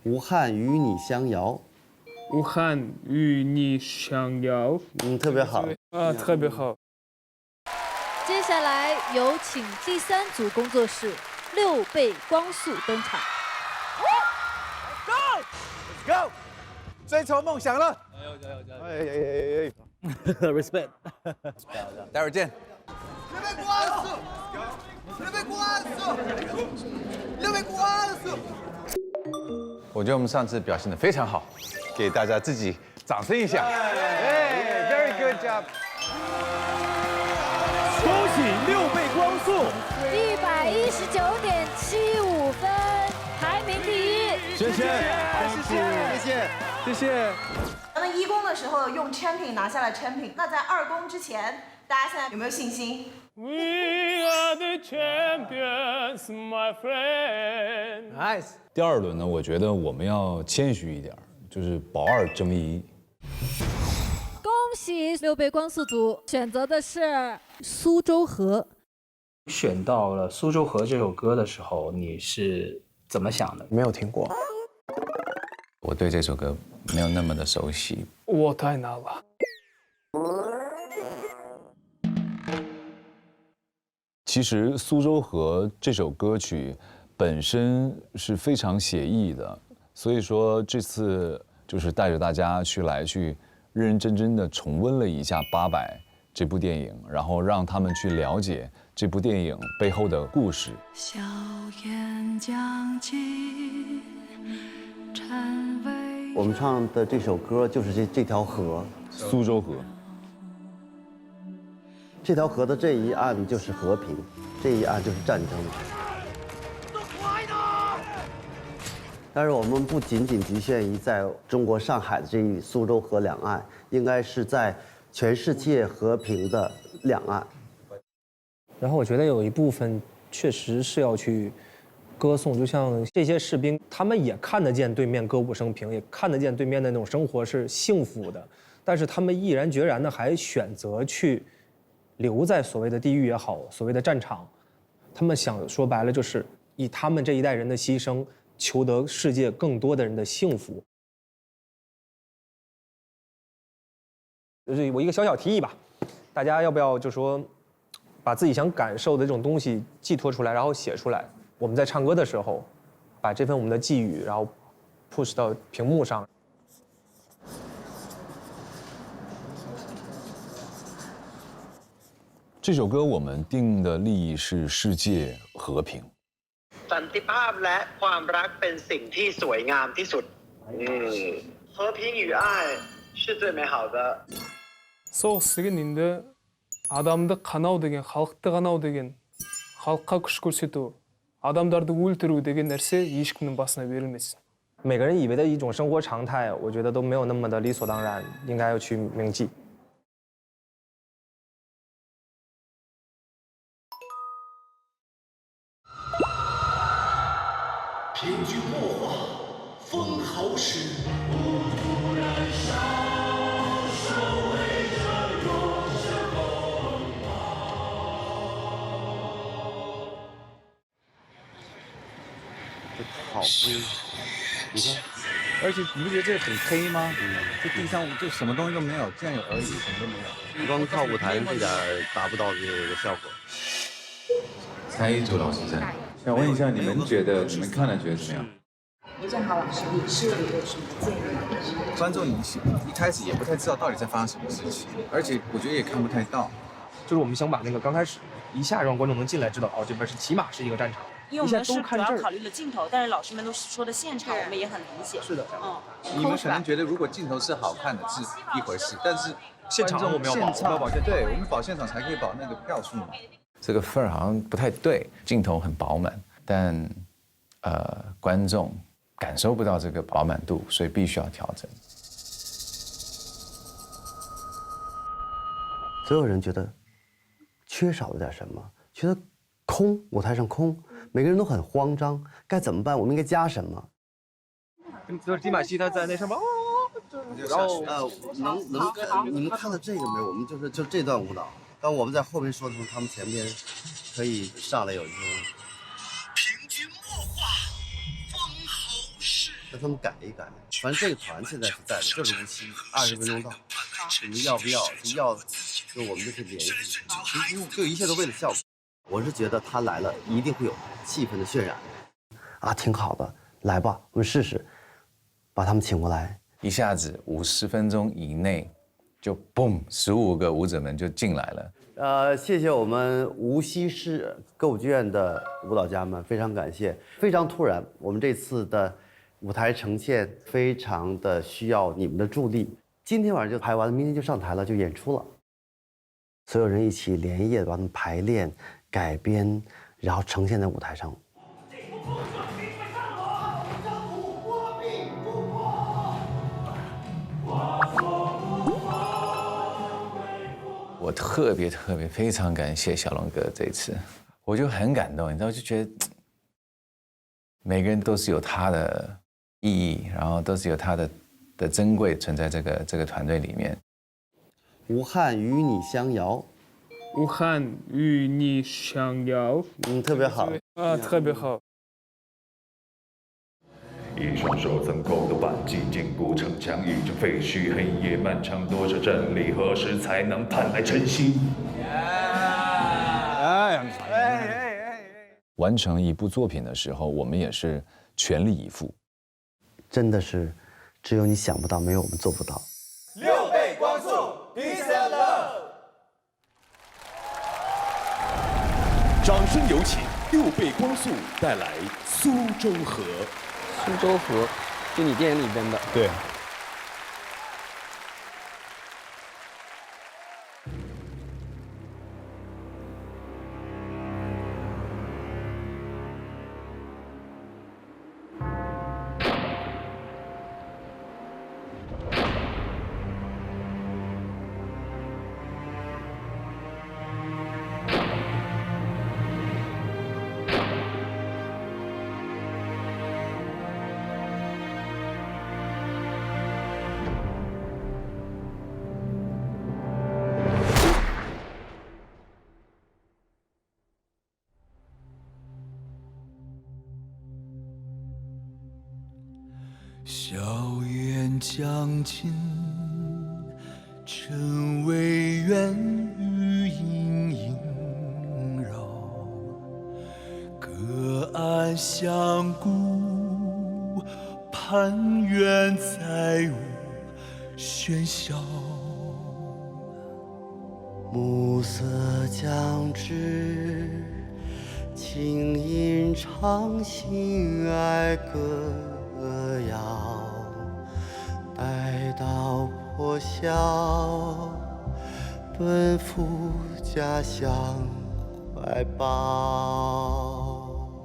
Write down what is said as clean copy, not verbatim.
无憾与你相遥。无憾与你相遥。特别好啊，特别好。接下来有请第3组工作室6倍光速登场。Go， 追求梦想了！Respect。待会儿见。我觉得我们上次表现得非常好，给大家自己掌声一下。哎 ，Very good job！ 恭喜6倍光速119.75分，排名第1。谢谢，谢谢。咱们1公的时候用 champion 拿下了 champion， 那在2公之前，大家现在有没有信心 We are the champions, my friend. Nice。第2轮呢，我觉得我们要谦虚一点，就是保2争1。恭喜6倍光速组选择的是苏州河。选到了《苏州河》这首歌的时候，你是怎么想的？没有听过。我对这首歌没有那么的熟悉。我太难了。其实《苏州河》这首歌曲本身是非常写意的，所以说这次就是带着大家去认认真真的重温了一下《800》这部电影，然后让他们去了解这部电影背后的故事。硝烟将尽，禅味。我们唱的这首歌就是这条河，苏州河。这条河的这一岸就是和平，这一岸就是战争。但是我们不仅仅局限于在中国上海的这一苏州河两岸，应该是在全世界和平的两岸。然后我觉得有一部分确实是要去歌颂，就像这些士兵，他们也看得见对面歌舞升平，也看得见对面的那种生活是幸福的，但是他们毅然决然的还选择去留在所谓的地狱也好，所谓的战场，他们想说白了就是以他们这一代人的牺牲，求得世界更多的人的幸福。就是我一个小小提议吧，大家要不要就说把自己想感受的这种东西寄托出来，然后写出来。我们在唱歌的时候，把这份我们的寄语，然后 push 到屏幕上。这首歌我们定的利益是世界和平。สันติภาพและความรักเป็นสิ่งที่สวยงามที่สุด和平与爱是最美好的 соғыс деген енді адамды қанау деген, халықты қанау деген, халыққа күш көрсету, адамдарды өлтіру деген нәрсе ешкімнің басына берілмесін。每个人以为的一种生活常态，我觉得都没有那么的理所当然，应该要去铭记。平均墨画，封侯时。好黑，你看，而且你不觉得这很黑吗？这地上就什么东西都没有，竟然有而已，什么都没有。光靠舞台这点达不到这个效果。蔡一祖老师在，想问一下，你们觉得怎么样？刘建豪老师，你是有什么建议？观众一开始也不太知道到底在发生什么事情，而且我觉得也看不太到。就是我们想把那个刚开始一下让观众能进来知道，哦，这边是起码是一个战场。因为我们是主要考虑了镜头，但是老师们都说的现场，我们也很理解。是的，你们可能觉得如果镜头是好看的是一回事，但是现场我们要保，对，我们保现场才可以保那个票数嘛。这个份儿好像不太对，镜头很饱满，但观众感受不到这个饱满度，所以必须要调整。所有人觉得缺少了点什么，觉得空，舞台上空。每个人都很慌张，该怎么办？我们应该加什么？就是迪玛希他在那上面，然后你们看到这个没有？我们就这段舞蹈，当我们在后面说的时候，他们前边可以上来有一个平均墨画，封侯氏。跟他们改一改。反正这个团现在是在的，就是无锡，20分钟到。你们要不要？要，就我们就可以联系。其实就一切都为了效果。我是觉得他来了一定会有气氛的渲染。啊，挺好的，来吧，我们试试，把他们请过来。一下子50分钟以内，就嘣，15个舞者们就进来了。谢谢我们无锡市歌舞剧院的舞蹈家们，非常感谢。非常突然，我们这次的舞台呈现非常的需要你们的助力。今天晚上就排完了，明天就上台了，就演出了。所有人一起连夜把它们排练、改编，然后呈现在舞台上。我特别非常感谢小龙哥这一次，我就很感动，你知道，就觉得每个人都是有他的意义，然后都是有他的珍贵存在这个团队里面。吴汉与你相遥，武汉与你相遥，特别好啊，特别好。一双手曾勾动扳机，坚固城墙已经废墟，黑夜漫长，多少真理，何时才能盼来晨曦？完成一部作品的时候，我们也是全力以赴。真的是，只有你想不到，没有我们做不到。6倍光速 ，Peace and Love。掌声有请6倍光速带来苏州河。苏州河，就你电影里边的。对。硝烟将尽，尘微远，余隐萦绕。隔岸相顾，攀援再无喧嚣。暮色将至，轻吟唱心爱歌谣，待到破晓，奔赴家乡怀抱。